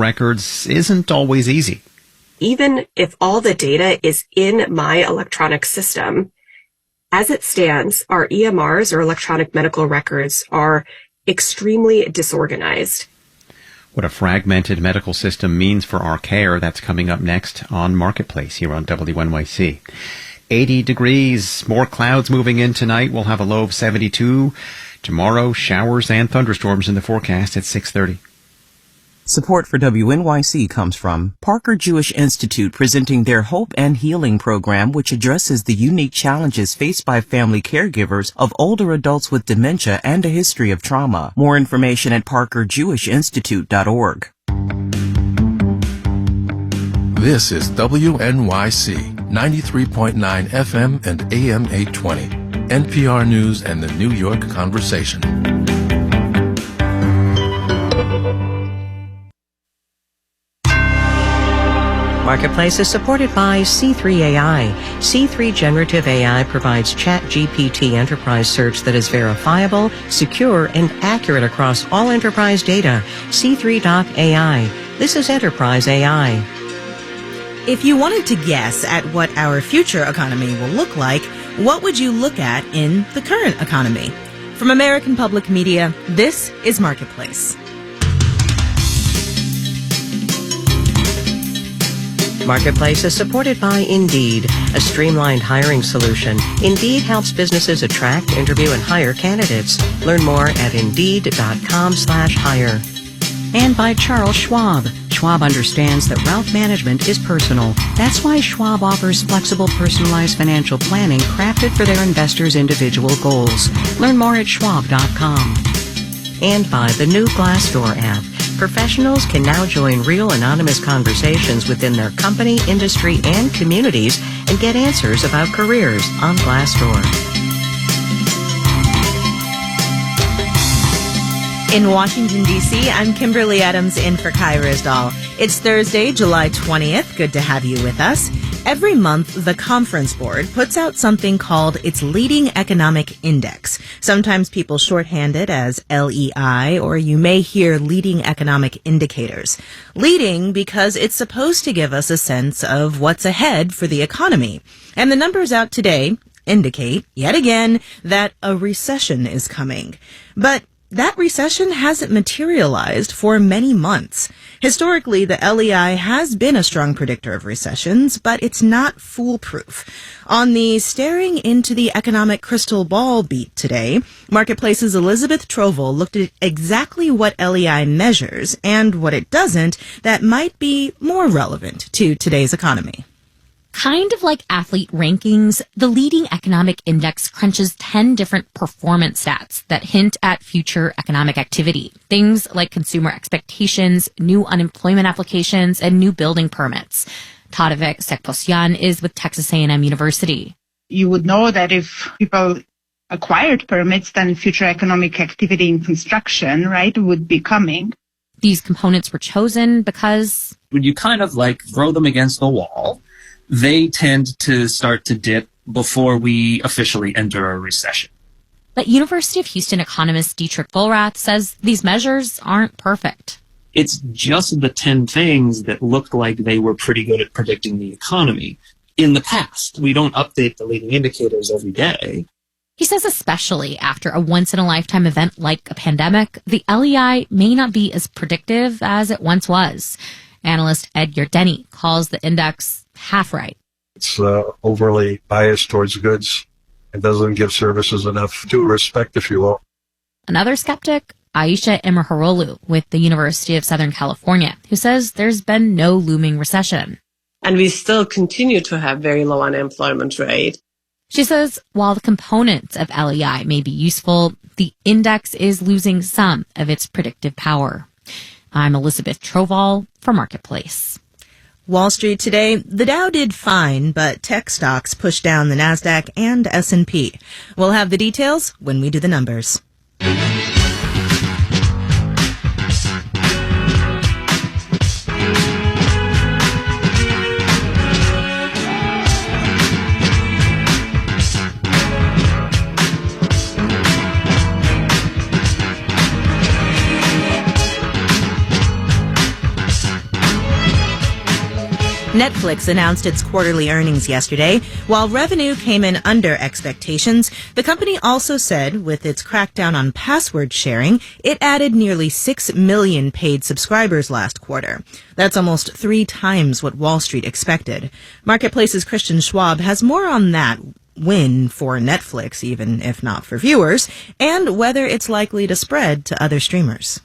records isn't always easy. Even if all the data is in my electronic system, as it stands, our EMRs, or electronic medical records, are extremely disorganized. What a fragmented medical system means for our care, that's coming up next on Marketplace here on WNYC. 80 degrees, more clouds moving in tonight. We'll have a low of 72. Tomorrow, showers and thunderstorms in the forecast at 6:30. Support for WNYC comes from Parker Jewish Institute, presenting their Hope and Healing program, which addresses the unique challenges faced by family caregivers of older adults with dementia and a history of trauma. More information at parkerjewishinstitute.org. This is WNYC 93.9 FM and AM 820, NPR News and the New York Conversation. Marketplace is supported by C3 AI. C3 Generative AI provides ChatGPT enterprise search that is verifiable, secure, and accurate across all enterprise data. C3.ai. This is enterprise AI. If you wanted to guess at what our future economy will look like, what would you look at in the current economy? From American Public Media, this is Marketplace. Marketplace is supported by Indeed, a streamlined hiring solution. Indeed helps businesses attract, interview, and hire candidates. Learn more at Indeed.com/hire. And by Charles Schwab. Schwab understands that wealth management is personal. That's why Schwab offers flexible, personalized financial planning crafted for their investors' individual goals. Learn more at Schwab.com. And by the new Glassdoor app. Professionals can now join real anonymous conversations within their company, industry, and communities and get answers about careers on Glassdoor. In Washington, D.C., I'm Kimberly Adams in for Kai Rizdal. It's Thursday, July 20th. Good to have you with us. Every month, the Conference Board puts out something called its Leading Economic Index. Sometimes people shorthand it as LEI, or you may hear Leading Economic Indicators. Leading because it's supposed to give us a sense of what's ahead for the economy. And the numbers out today indicate, yet again, that a recession is coming. But that recession hasn't materialized for many months. Historically, the LEI has been a strong predictor of recessions, but it's not foolproof. On the Staring into the Economic Crystal Ball beat today, Marketplace's Elizabeth Trovel looked at exactly what LEI measures and what it doesn't that might be more relevant to today's economy. Kind of like athlete rankings, the Leading Economic Index crunches 10 different performance stats that hint at future economic activity. Things like consumer expectations, new unemployment applications, and new building permits. Tadevik Sekposyan is with Texas A&M University. You would know that if people acquired permits, then future economic activity in construction, right, would be coming. These components were chosen because when you kind of like throw them against the wall, they tend to start to dip before we officially enter a recession. But University of Houston economist Dietrich Vollrath says these measures aren't perfect. It's just the 10 things that looked like they were pretty good at predicting the economy. In the past, we don't update the leading indicators every day. He says especially after a once-in-a-lifetime event like a pandemic, the LEI may not be as predictive as it once was. Analyst Ed Yardeni calls the index half right. It's overly biased towards goods. It doesn't give services enough due respect, if you will. Another skeptic, Aisha Emirharolu with the University of Southern California, who says there's been no looming recession. And we still continue to have very low unemployment rate. She says while the components of LEI may be useful, the index is losing some of its predictive power. I'm Elizabeth Troval for Marketplace. Wall Street today, the Dow did fine, but tech stocks pushed down the Nasdaq and S&P. We'll have the details when we do the numbers. Netflix announced its quarterly earnings yesterday. While revenue came in under expectations, the company also said with its crackdown on password sharing, it added nearly 6 million paid subscribers last quarter. That's almost 3 times what Wall Street expected. Marketplace's Christian Schwab has more on that win for Netflix, even if not for viewers, and whether it's likely to spread to other streamers.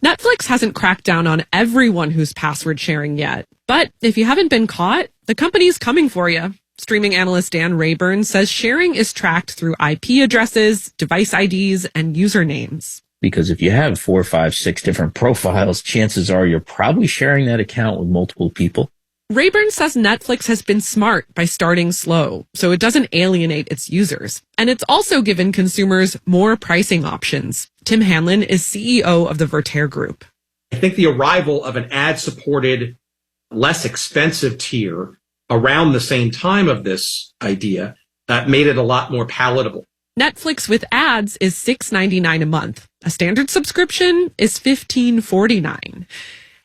Netflix hasn't cracked down on everyone who's password sharing yet. But if you haven't been caught, the company's coming for you. Streaming analyst Dan Rayburn says sharing is tracked through IP addresses, device IDs, and usernames. Because if you have 4, 5, 6 different profiles, chances are you're probably sharing that account with multiple people. Rayburn says Netflix has been smart by starting slow, so it doesn't alienate its users. And it's also given consumers more pricing options. Tim Hanlon is CEO of the Verter Group. I think the arrival of an ad-supported, less expensive tier around the same time of this idea made it a lot more palatable. Netflix with ads is $6.99 a month. A standard subscription is $15.49.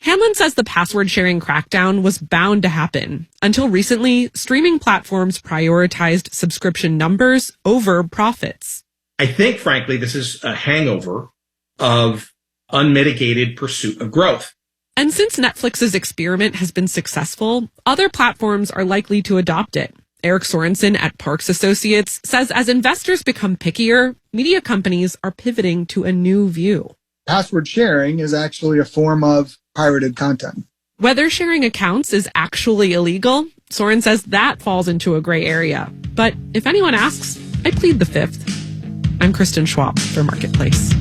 Hanlon says the password sharing crackdown was bound to happen. Until recently, streaming platforms prioritized subscription numbers over profits. I think, frankly, this is a hangover of unmitigated pursuit of growth. And since Netflix's experiment has been successful, other platforms are likely to adopt it. Eric Sorensen at Parks Associates says as investors become pickier, media companies are pivoting to a new view. Password sharing is actually a form of pirated content. Whether sharing accounts is actually illegal, Soren says that falls into a gray area. But if anyone asks, I plead the fifth. I'm Kristen Schwab for Marketplace.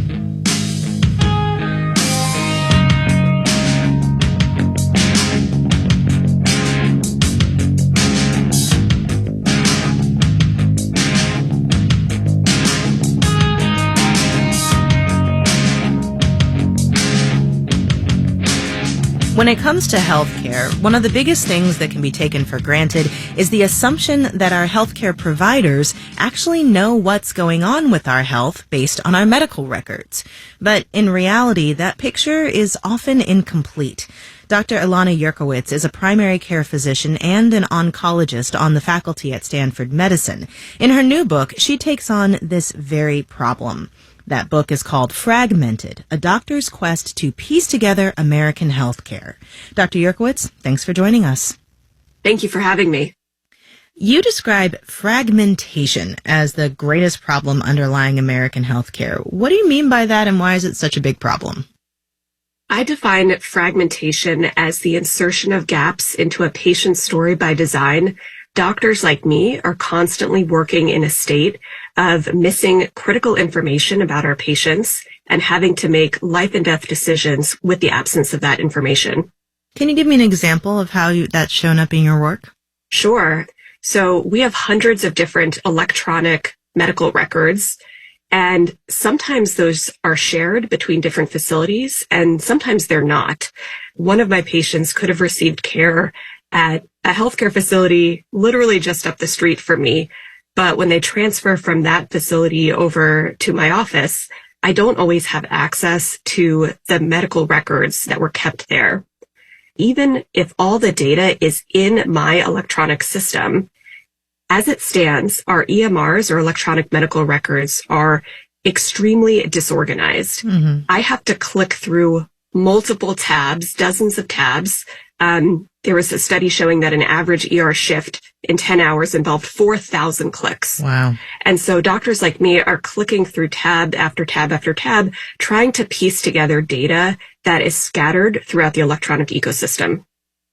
When it comes to healthcare, one of the biggest things that can be taken for granted is the assumption that our healthcare providers actually know what's going on with our health based on our medical records. But in reality, that picture is often incomplete. Dr. Ilana Yurkowitz is a primary care physician and an oncologist on the faculty at Stanford Medicine. In her new book, she takes on this very problem. That book is called Fragmented, A Doctor's Quest to Piece Together American Healthcare. Dr. Yurkowitz, thanks for joining us. Thank you for having me. You describe fragmentation as the greatest problem underlying American healthcare. What do you mean by that, and why is it such a big problem? I define fragmentation as the insertion of gaps into a patient's story by design. Doctors like me are constantly working in a state of missing critical information about our patients and having to make life and death decisions with the absence of that information. Can you give me an example of how that's shown up in your work? Sure. So we have hundreds of different electronic medical records, and sometimes those are shared between different facilities, and sometimes they're not. One of my patients could have received care at a healthcare facility literally just up the street from me. But when they transfer from that facility over to my office, I don't always have access to the medical records that were kept there. Even if all the data is in my electronic system, as it stands, our EMRs or electronic medical records are extremely disorganized. Mm-hmm. I have to click through multiple tabs, dozens of tabs. There was a study showing that an average ER shift in 10 hours involved 4,000 clicks. Wow. And so doctors like me are clicking through tab after tab after tab, trying to piece together data that is scattered throughout the electronic ecosystem.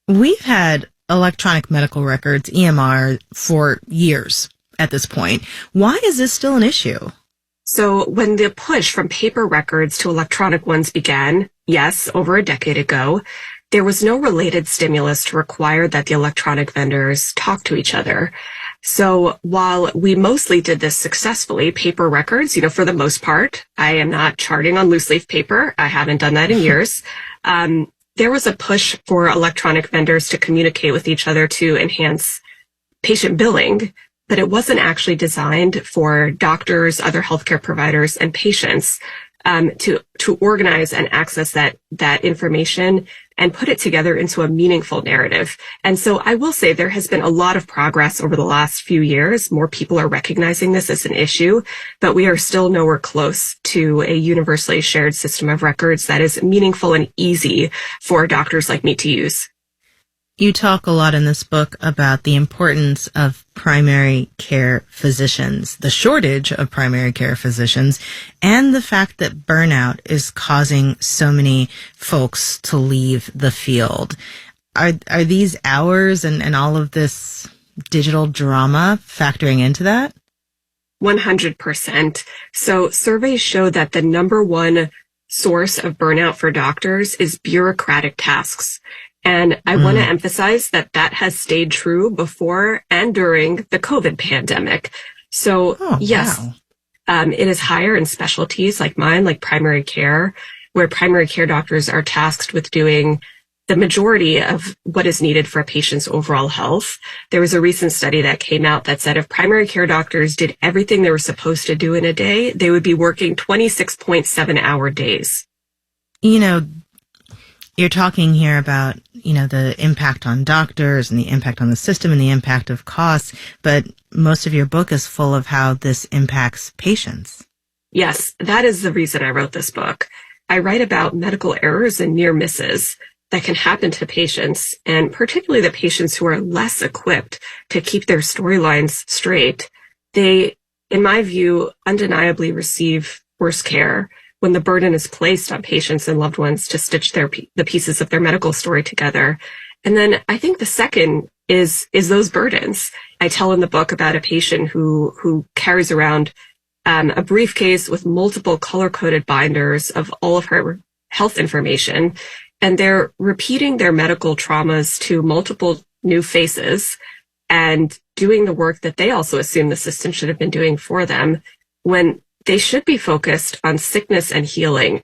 We've had electronic medical records, EMR, for years at this point. Why is this still an issue? So when the push from paper records to electronic ones began, yes, over a decade ago, there was no related stimulus to require that the electronic vendors talk to each other. So while we mostly did this successfully, paper records, for the most part, I am not charting on loose leaf paper. I haven't done that in years. There was a push for electronic vendors to communicate with each other to enhance patient billing, but it wasn't actually designed for doctors, other healthcare providers, and patients. to organize and access that information and put it together into a meaningful narrative. And so I will say there has been a lot of progress over the last few years. More people are recognizing this as an issue, but we are still nowhere close to a universally shared system of records that is meaningful and easy for doctors like me to use. You talk a lot in this book about the importance of primary care physicians, the shortage of primary care physicians, and the fact that burnout is causing so many folks to leave the field. Are these hours and all of this digital drama factoring into that? 100%. So surveys show that the number one source of burnout for doctors is bureaucratic tasks. And I want to emphasize that has stayed true before and during the COVID pandemic. So yes, it is higher in specialties like mine, like primary care, where primary care doctors are tasked with doing the majority of what is needed for a patient's overall health. There was a recent study that came out that said if primary care doctors did everything they were supposed to do in a day, they would be working 26.7-hour days. You know, you're talking here about, the impact on doctors and the impact on the system and the impact of costs, but most of your book is full of how this impacts patients. Yes, that is the reason I wrote this book. I write about medical errors and near misses that can happen to patients, and particularly the patients who are less equipped to keep their storylines straight. They, in my view, undeniably receive worse care when the burden is placed on patients and loved ones to stitch the pieces of their medical story together. And then I think the second is those burdens. I tell in the book about a patient who carries around a briefcase with multiple color-coded binders of all of her health information, and they're repeating their medical traumas to multiple new faces and doing the work that they also assume the system should have been doing for them when they should be focused on sickness and healing.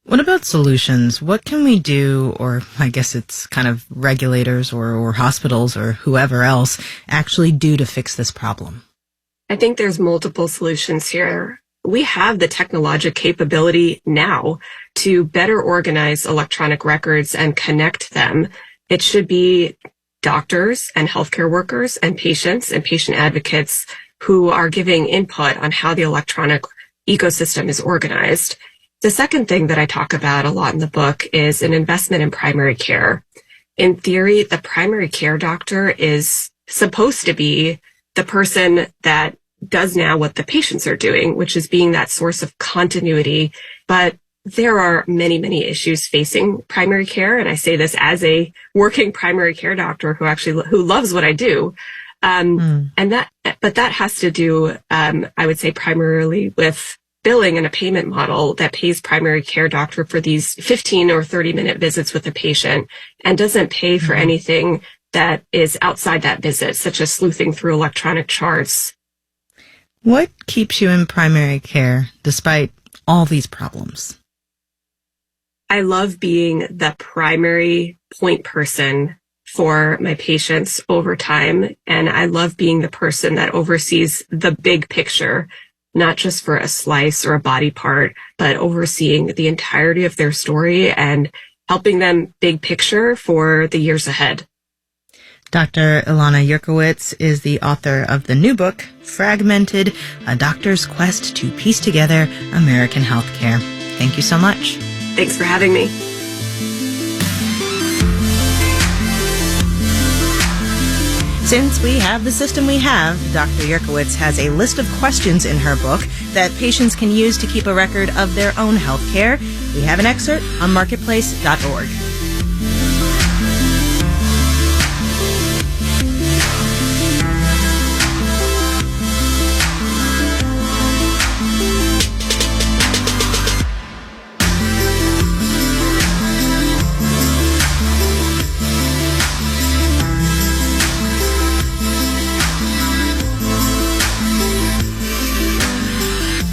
What about solutions? What can we do, or I guess it's kind of regulators or hospitals or whoever else actually do to fix this problem? I think there's multiple solutions here. We have the technologic capability now to better organize electronic records and connect them. It should be doctors and healthcare workers and patients and patient advocates who are giving input on how the electronic ecosystem is organized. The second thing that I talk about a lot in the book is an investment in primary care. In theory, the primary care doctor is supposed to be the person that does now what the patients are doing, which is being that source of continuity. But there are many, many issues facing primary care. And I say this as a working primary care doctor who loves what I do. But that has to do, I would say, primarily with billing and a payment model that pays primary care doctor for these 15 or 30-minute visits with a patient and doesn't pay for anything that is outside that visit, such as sleuthing through electronic charts. What keeps you in primary care despite all these problems? I love being the primary point person for my patients over time. And I love being the person that oversees the big picture, not just for a slice or a body part, but overseeing the entirety of their story and helping them big picture for the years ahead. Dr. Ilana Yurkowitz is the author of the new book, Fragmented, A Doctor's Quest to Piece Together American Healthcare. Thank you so much. Thanks for having me. Since we have the system we have, Dr. Yurkowitz has a list of questions in her book that patients can use to keep a record of their own health care. We have an excerpt on marketplace.org.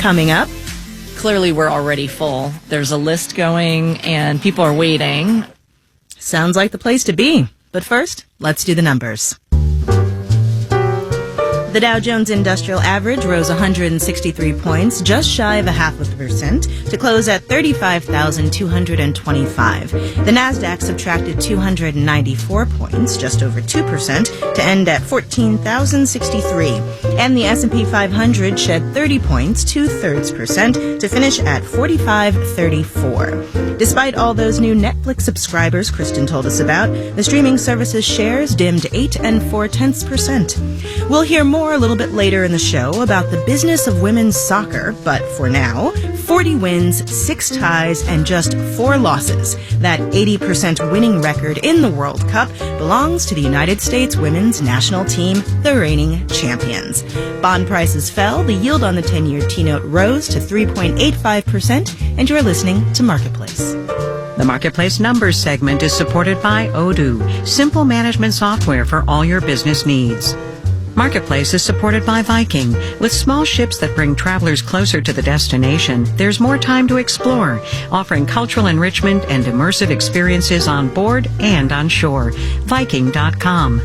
Coming up. Clearly, we're already full. There's a list going and people are waiting. Sounds like the place to be. But first, let's do the numbers. The Dow Jones Industrial Average rose 163 points, just shy of 0.5% to to close at 35,225. The Nasdaq subtracted 294 points, just over 2%, to end at 14,063. And the S&P 500 shed 30 points, 2/3%, to finish at 4534. Despite all those new Netflix subscribers Kristen told us about, the streaming service's shares dimmed 8 4/10%. We'll hear more a little bit later in the show about the business of women's soccer, but for now, 40 wins, 6 ties, and just 4 losses. That 80% winning record in the World Cup belongs to the United States women's national team, the reigning champions. Bond prices fell, the yield on the 10-year T-note rose to 3.85%, and you're listening to Marketplace. The Marketplace Numbers segment is supported by Odoo, simple management software for all your business needs. Marketplace is supported by Viking. With small ships that bring travelers closer to the destination, there's more time to explore, offering cultural enrichment and immersive experiences on board and on shore. Viking.com.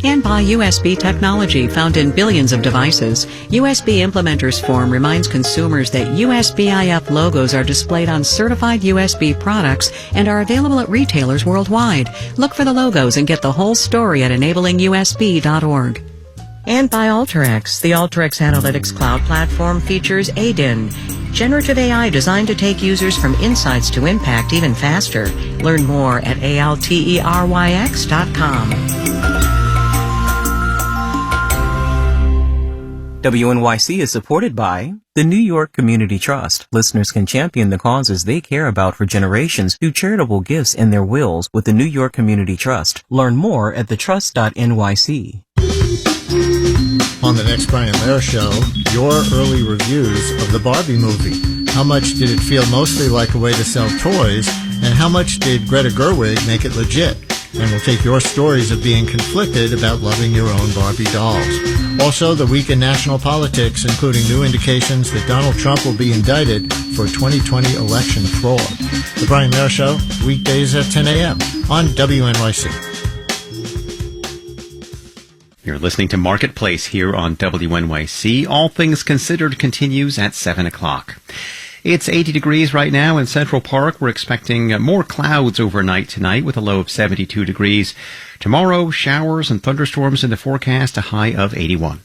And by USB technology found in billions of devices. USB Implementers Forum reminds consumers that USB-IF logos are displayed on certified USB products and are available at retailers worldwide. Look for the logos and get the whole story at enablingus.org. And by Alteryx. The Alteryx Analytics Cloud platform features ADIN, generative AI designed to take users from insights to impact even faster. Learn more at alteryx.com. WNYC is supported by the New York Community Trust. Listeners can champion the causes they care about for generations through charitable gifts and their wills with the New York Community Trust. Learn more at thetrust.nyc. On the next Brian Lehrer Show, your early reviews of the Barbie movie. How much did it feel mostly like a way to sell toys, and how much did Greta Gerwig make it legit? And we'll take your stories of being conflicted about loving your own Barbie dolls. Also, the week in national politics, including new indications that Donald Trump will be indicted for 2020 election fraud. The Brian Lehrer Show, weekdays at 10 a.m. on WNYC. You're listening to Marketplace here on WNYC. All Things Considered continues at 7 o'clock. It's 80 degrees right now in Central Park. We're expecting more clouds overnight tonight with a low of 72 degrees. Tomorrow, showers and thunderstorms in the forecast, a high of 81.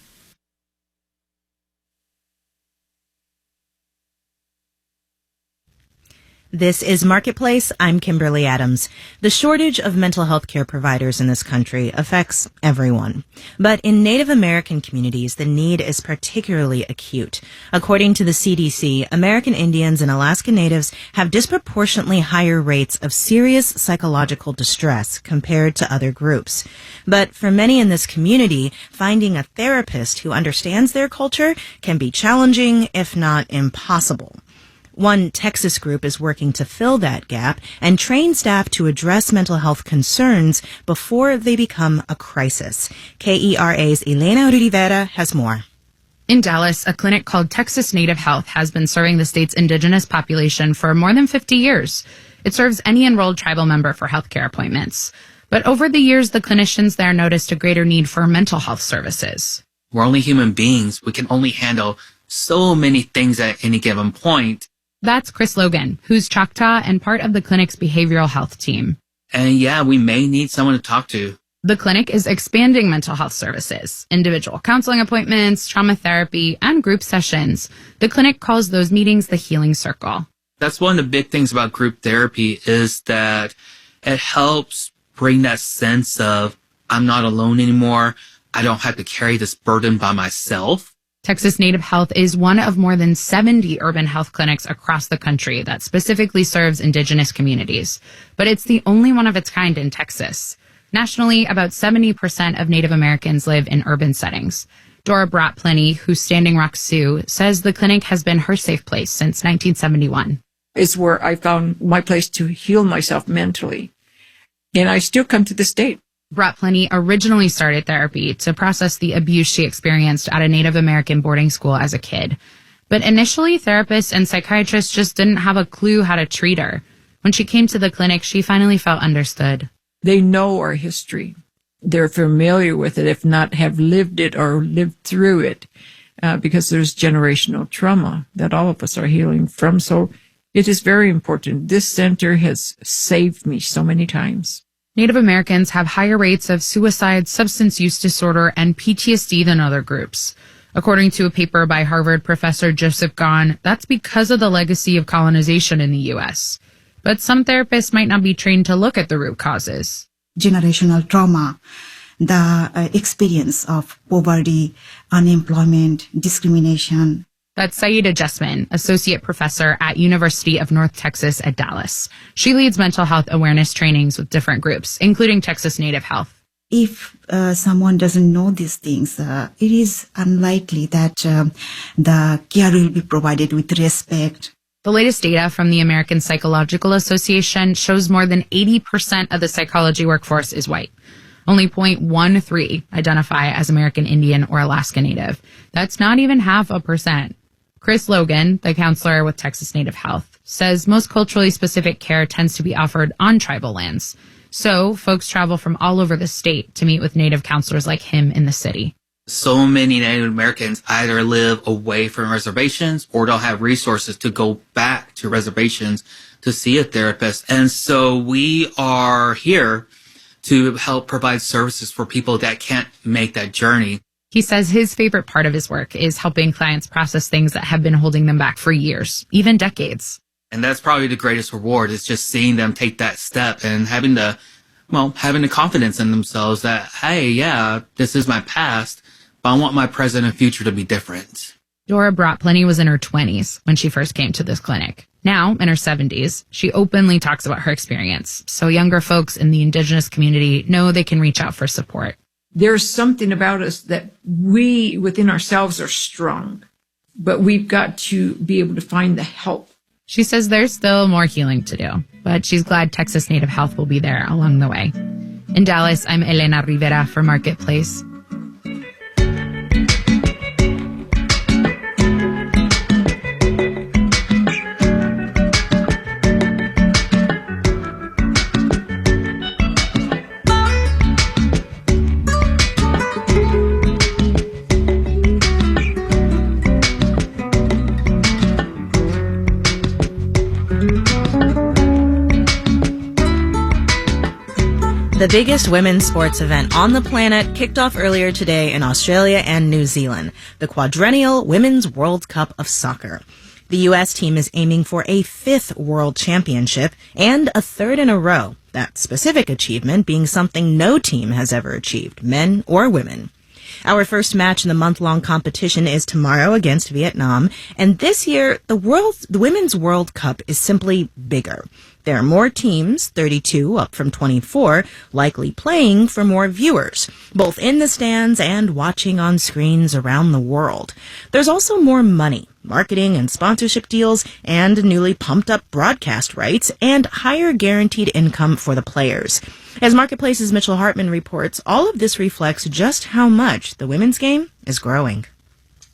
This is Marketplace. I'm Kimberly Adams. The shortage of mental health care providers in this country affects everyone. But in Native American communities, the need is particularly acute. According to the CDC, American Indians and Alaska Natives have disproportionately higher rates of serious psychological distress compared to other groups. But for many in this community, finding a therapist who understands their culture can be challenging, if not impossible. One Texas group is working to fill that gap and train staff to address mental health concerns before they become a crisis. KERA's Elena Rivera has more. In Dallas, a clinic called Texas Native Health has been serving the state's indigenous population for more than 50 years. It serves any enrolled tribal member for healthcare appointments. But over the years, the clinicians there noticed a greater need for mental health services. We're only human beings. We can only handle so many things at any given point. That's Chris Logan, who's Choctaw and part of the clinic's behavioral health team. And yeah, we may need someone to talk to. The clinic is expanding mental health services, individual counseling appointments, trauma therapy, and group sessions. The clinic calls those meetings the Healing Circle. That's one of the big things about group therapy is that it helps bring that sense of I'm not alone anymore. I don't have to carry this burden by myself. Texas Native Health is one of more than 70 urban health clinics across the country that specifically serves indigenous communities. But it's the only one of its kind in Texas. Nationally, about 70% of Native Americans live in urban settings. Dora Bratplenty, who's Standing Rock Sioux, says the clinic has been her safe place since 1971. It's where I found my place to heal myself mentally. And I still come to this day. Bratplenty originally started therapy to process the abuse she experienced at a Native American boarding school as a kid. But initially, therapists and psychiatrists just didn't have a clue how to treat her. When she came to the clinic, she finally felt understood. They know our history. They're familiar with it, if not have lived it or lived through it. because there's generational trauma that all of us are healing from. So it is very important. This center has saved me so many times. Native Americans have higher rates of suicide, substance use disorder, and PTSD than other groups. According to a paper by Harvard professor Joseph Gahn, that's because of the legacy of colonization in the U.S. But some therapists might not be trained to look at the root causes. Generational trauma, the experience of poverty, unemployment, discrimination. That's Saida Jessamine, associate professor at University of North Texas at Dallas. She leads mental health awareness trainings with different groups, including Texas Native Health. If someone doesn't know these things, it is unlikely that the care will be provided with respect. The latest data from the American Psychological Association shows more than 80% of the psychology workforce is white. Only 0.13 identify as American Indian or Alaska Native. That's not even 0.5%. Chris Logan, the counselor with Texas Native Health, says most culturally specific care tends to be offered on tribal lands. So folks travel from all over the state to meet with Native counselors like him in the city. So many Native Americans either live away from reservations or don't have resources to go back to reservations to see a therapist. And so we are here to help provide services for people that can't make that journey. He says his favorite part of his work is helping clients process things that have been holding them back for years, even decades. And that's probably the greatest reward, is just seeing them take that step and having the confidence in themselves that, hey, yeah, this is my past, but I want my present and future to be different. Dora Bratplenty was in her 20s when she first came to this clinic. Now, in her 70s, she openly talks about her experience, so younger folks in the Indigenous community know they can reach out for support. There's something about us that we within ourselves are strong, but we've got to be able to find the help. She says there's still more healing to do, but she's glad Texas Native Health will be there along the way. In Dallas, I'm Elena Rivera for Marketplace. The biggest women's sports event on the planet kicked off earlier today in Australia and New Zealand, the Quadrennial Women's World Cup of Soccer. The U.S. team is aiming for a 5th world championship and a 3rd in a row, that specific achievement being something no team has ever achieved, men or women. Our first match in the month-long competition is tomorrow against Vietnam, and this year, the Women's World Cup is simply bigger. There are more teams, 32 up from 24, likely playing for more viewers, both in the stands and watching on screens around the world. There's also more money, marketing and sponsorship deals, and newly pumped-up broadcast rights, and higher guaranteed income for the players. As Marketplace's Mitchell Hartman reports, all of this reflects just how much the women's game is growing.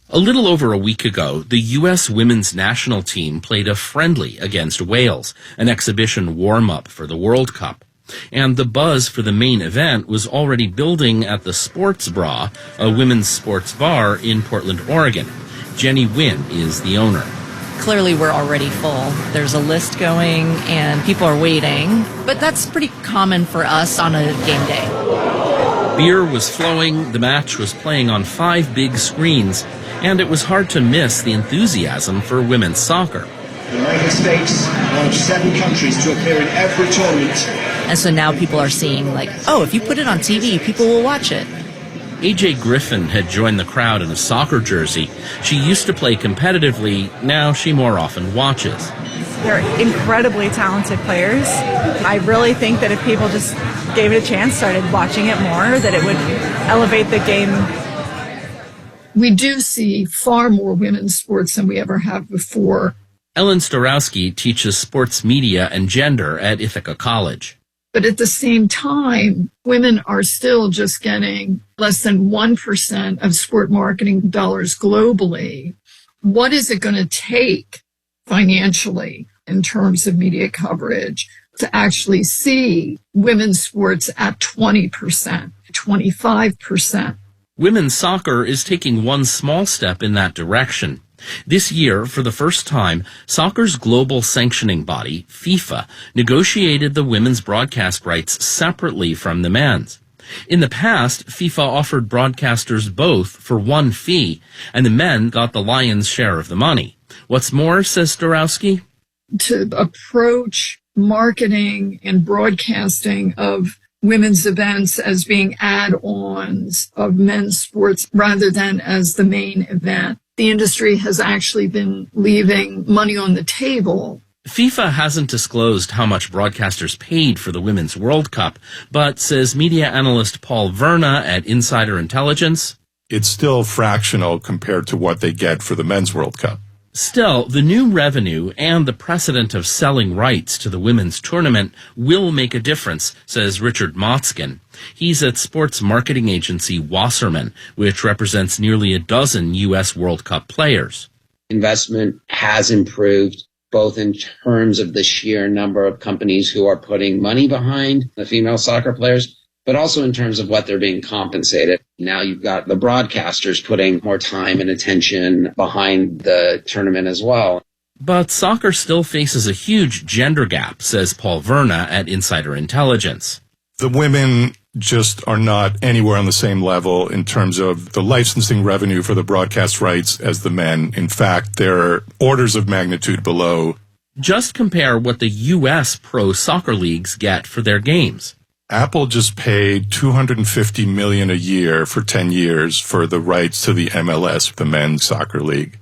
A little over a week ago, the U.S. women's national team played a friendly against Wales, an exhibition warm-up for the World Cup. And the buzz for the main event was already building at the Sports Bra, a women's sports bar in Portland, Oregon. Jenny Wynn is the owner. Clearly, we're already full. There's a list going, and people are waiting. But that's pretty common for us on a game day. Beer was flowing, the match was playing on 5 big screens, and it was hard to miss the enthusiasm for women's soccer. The United States, one of 7 countries to appear in every tournament. And so now people are seeing, like, oh, if you put it on TV, people will watch it. AJ Griffin had joined the crowd in a soccer jersey. She used to play competitively. Now she more often watches. They're incredibly talented players. I really think that if people just gave it a chance, started watching it more, that it would elevate the game. We do see far more women's sports than we ever have before. Ellen Starowski teaches sports media and gender at Ithaca College. But at the same time, women are still just getting less than 1% of sport marketing dollars globally. What is it going to take financially in terms of media coverage to actually see women's sports at 20%, 25%? Women's soccer is taking one small step in that direction. This year, for the first time, soccer's global sanctioning body, FIFA, negotiated the women's broadcast rights separately from the men's. In the past, FIFA offered broadcasters both for one fee, and the men got the lion's share of the money. What's more, says Starowski, to approach marketing and broadcasting of women's events as being add-ons of men's sports rather than as the main event. The industry has actually been leaving money on the table. FIFA hasn't disclosed how much broadcasters paid for the Women's World Cup, but says media analyst Paul Verna at Insider Intelligence, it's still fractional compared to what they get for the Men's World Cup. Still, the new revenue and the precedent of selling rights to the women's tournament will make a difference, says Richard Motzkin. He's at sports marketing agency Wasserman, which represents nearly a dozen U.S. World Cup players. Investment has improved, both in terms of the sheer number of companies who are putting money behind the female soccer players, but also in terms of what they're being compensated. Now you've got the broadcasters putting more time and attention behind the tournament as well. But soccer still faces a huge gender gap, says Paul Verna at Insider Intelligence. The women just are not anywhere on the same level in terms of the licensing revenue for the broadcast rights as the men. In fact, they're orders of magnitude below. Just compare what the U.S. pro soccer leagues get for their games. Apple just paid $250 million a year for 10 years for the rights to the MLS, the men's soccer league.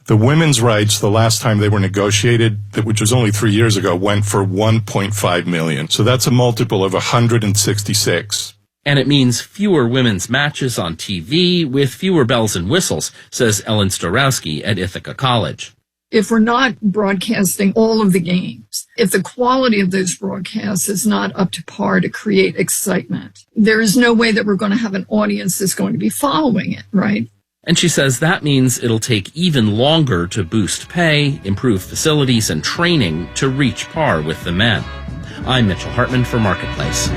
The women's rights, the last time they were negotiated, which was only 3 years ago, went for $1.5 million. So that's a multiple of 166. And it means fewer women's matches on TV with fewer bells and whistles, says Ellen Starowski at Ithaca College. If we're not broadcasting all of the games, if the quality of those broadcasts is not up to par to create excitement, there is no way that we're going to have an audience that's going to be following it, right? And she says that means it'll take even longer to boost pay, improve facilities, and training to reach par with the men. I'm Mitchell Hartman for Marketplace.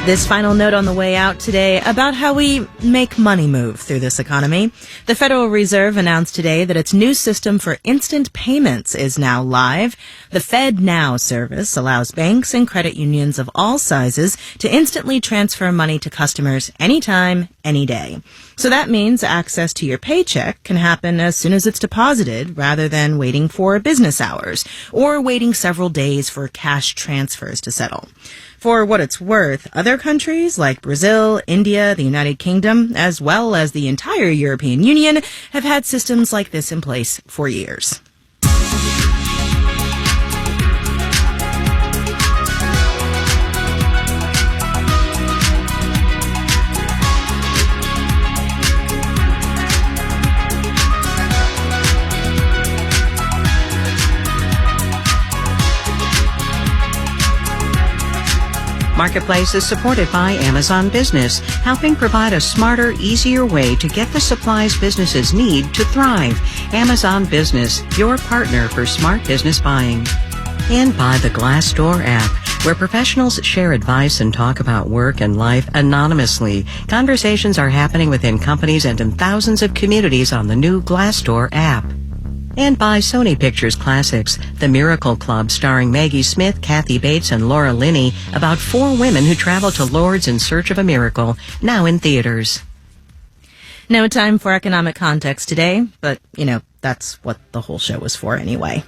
This final note on the way out today about how we make money move through this economy. The Federal Reserve announced today that its new system for instant payments is now live. The FedNow service allows banks and credit unions of all sizes to instantly transfer money to customers anytime, any day. So that means access to your paycheck can happen as soon as it's deposited rather than waiting for business hours or waiting several days for cash transfers to settle. For what it's worth, other countries like Brazil, India, the United Kingdom, as well as the entire European Union have had systems like this in place for years. Marketplace is supported by Amazon Business, helping provide a smarter, easier way to get the supplies businesses need to thrive. Amazon Business, your partner for smart business buying. And by the Glassdoor app, where professionals share advice and talk about work and life anonymously. Conversations are happening within companies and in thousands of communities on the new Glassdoor app. And by Sony Pictures Classics, The Miracle Club starring Maggie Smith, Kathy Bates, and Laura Linney, about 4 women who travel to Lourdes in search of a miracle, now in theaters. No time for economic context today, but, that's what the whole show was for anyway.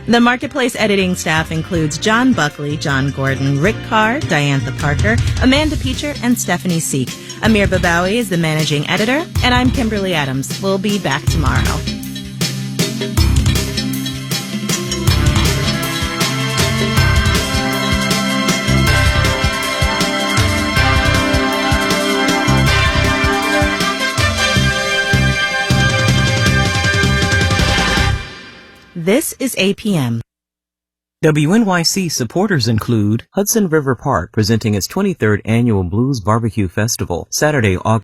The Marketplace editing staff includes John Buckley, John Gordon, Rick Carr, Diantha Parker, Amanda Peacher, and Stephanie Seek. Amir Babawi is the managing editor, and I'm Kimberly Adams. We'll be back tomorrow. This is APM. WNYC supporters include Hudson River Park presenting its 23rd annual Blues Barbecue Festival, Saturday, August